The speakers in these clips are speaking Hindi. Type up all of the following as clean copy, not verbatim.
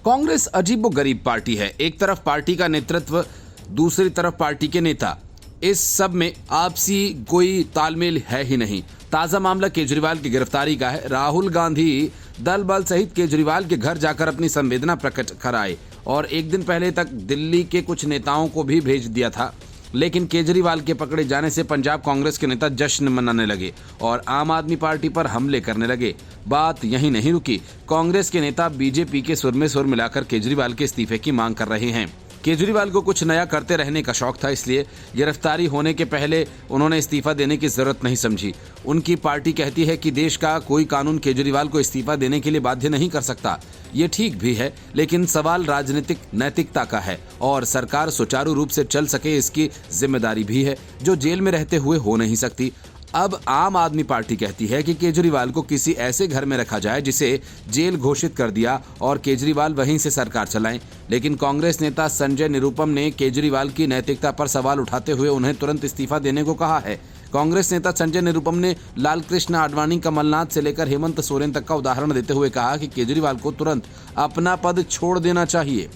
कांग्रेस अजीबोगरीब पार्टी है। एक तरफ पार्टी का नेतृत्व, दूसरी तरफ पार्टी के नेता। इस सब में आपसी कोई तालमेल है ही नहीं। ताजा मामला केजरीवाल की गिरफ्तारी का है। राहुल गांधी दल बल सहित केजरीवाल के घर जाकर अपनी संवेदना प्रकट कराए और एक दिन पहले तक दिल्ली के कुछ नेताओं को भी भेज दिया था, लेकिन केजरीवाल के पकड़े जाने से पंजाब कांग्रेस के नेता जश्न मनाने लगे और आम आदमी पार्टी पर हमले करने लगे। बात यहीं नहीं रुकी। कांग्रेस के नेता बीजेपी के सुर में सुर मिलाकर केजरीवाल के इस्तीफे की मांग कर रहे हैं। केजरीवाल को कुछ नया करते रहने का शौक था, इसलिए गिरफ्तारी होने के पहले उन्होंने इस्तीफा देने की जरूरत नहीं समझी। उनकी पार्टी कहती है कि देश का कोई कानून केजरीवाल को इस्तीफा देने के लिए बाध्य नहीं कर सकता। ये ठीक भी है, लेकिन सवाल राजनीतिक नैतिकता का है और सरकार सुचारू रूप से चल सके इसकी जिम्मेदारी भी है, जो जेल में रहते हुए हो नहीं सकती। अब आम आदमी पार्टी कहती है कि केजरीवाल को किसी ऐसे घर में रखा जाए जिसे जेल घोषित कर दिया और केजरीवाल वहीं से सरकार चलाएं। लेकिन कांग्रेस नेता संजय निरुपम ने केजरीवाल की नैतिकता पर सवाल उठाते हुए उन्हें तुरंत इस्तीफा देने को कहा है। कांग्रेस नेता संजय निरुपम ने लालकृष्ण आडवाणी, कमलनाथ से लेकर हेमंत सोरेन तक का उदाहरण देते हुए कहा कि केजरीवाल को तुरंत अपना पद छोड़ देना चाहिए।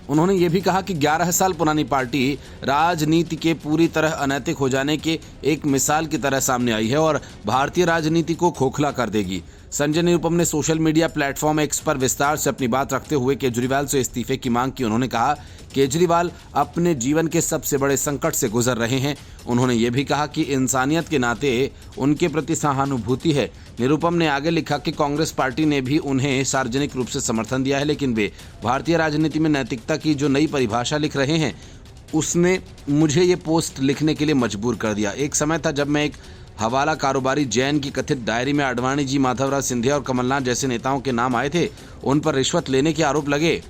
उन्होंने ये भी कहा कि 11 साल पुरानी पार्टी राजनीति के पूरी तरह अनैतिक हो जाने के एक मिसाल की तरह सामने आई है और भारतीय राजनीति को खोखला कर देगी। संजय निरुपम ने सोशल मीडिया प्लेटफॉर्म एक्स पर विस्तार से अपनी बात रखते हुए केजरीवाल से इस्तीफे की मांग की। उन्होंने कहा केजरीवाल अपने जीवन के सबसे बड़े संकट से गुजर रहे हैं। उन्होंने ये भी कहा कि इंसानियत के नाते उनके प्रति सहानुभूति है। निरुपम ने आगे लिखा कि कांग्रेस पार्टी ने भी उन्हें सार्वजनिक रूप से समर्थन दिया है, लेकिन वे भारतीय राजनीति में नैतिकता की जो नई परिभाषा लिख रहे हैं उसने मुझे ये पोस्ट लिखने के लिए मजबूर कर दिया। एक समय था जब मैं एक हवाला कारोबारी जैन की कथित डायरी में आडवाणी जी, माधवराव सिंधिया और कमलनाथ जैसे नेताओं के नाम आए थे, उन पर रिश्वत लेने के आरोप लगे।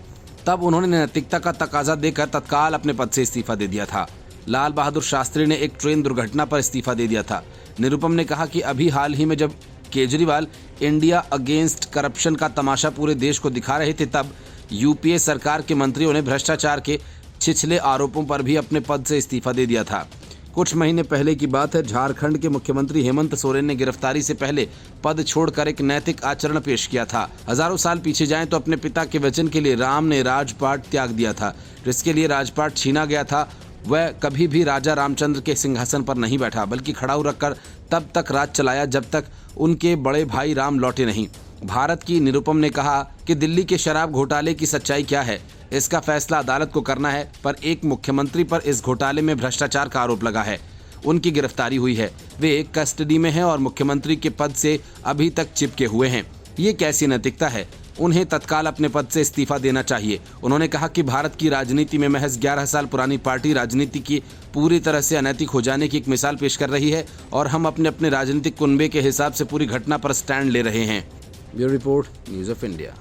तब उन्होंने नैतिकता का तकाजा देकर तत्काल अपने पद से इस्तीफा दे दिया था। लाल बहादुर शास्त्री ने एक ट्रेन दुर्घटना पर इस्तीफा दे दिया था। निरुपम ने कहा कि अभी हाल ही में जब केजरीवाल इंडिया अगेंस्ट करप्शन का तमाशा पूरे देश को दिखा रहे थे, तब यूपीए सरकार के मंत्रियों ने भ्रष्टाचार के छिछले आरोपों पर भी अपने पद से इस्तीफा दे दिया था। कुछ महीने पहले की बात है, झारखंड के मुख्यमंत्री हेमंत सोरेन ने गिरफ्तारी से पहले पद छोड़कर एक नैतिक आचरण पेश किया था। हजारों साल पीछे जाएं तो अपने पिता के वचन के लिए राम ने राजपाट त्याग दिया था। जिसके लिए राजपाट छीना गया था, वह कभी भी राजा रामचंद्र के सिंहासन पर नहीं बैठा, बल्कि खड़ाऊ रखकर तब तक राज चलाया जब तक उनके बड़े भाई राम लौटे नहीं। भारत की निरुपम ने कहा कि दिल्ली के शराब घोटाले की सच्चाई क्या है, इसका फैसला अदालत को करना है, पर एक मुख्यमंत्री पर इस घोटाले में भ्रष्टाचार का आरोप लगा है। उनकी गिरफ्तारी हुई है, वे कस्टडी में हैं और मुख्यमंत्री के पद से अभी तक चिपके हुए हैं। ये कैसी नैतिकता है? उन्हें तत्काल अपने पद से इस्तीफा देना चाहिए। उन्होंने कहा कि भारत की राजनीति में महज 11 साल पुरानी पार्टी राजनीति की पूरी तरह से अनैतिक हो जाने की एक मिसाल पेश कर रही है और हम अपने अपने राजनीतिक कुनबे के हिसाब से पूरी घटना पर स्टैंड ले रहे हैं। Bureau report, news of India.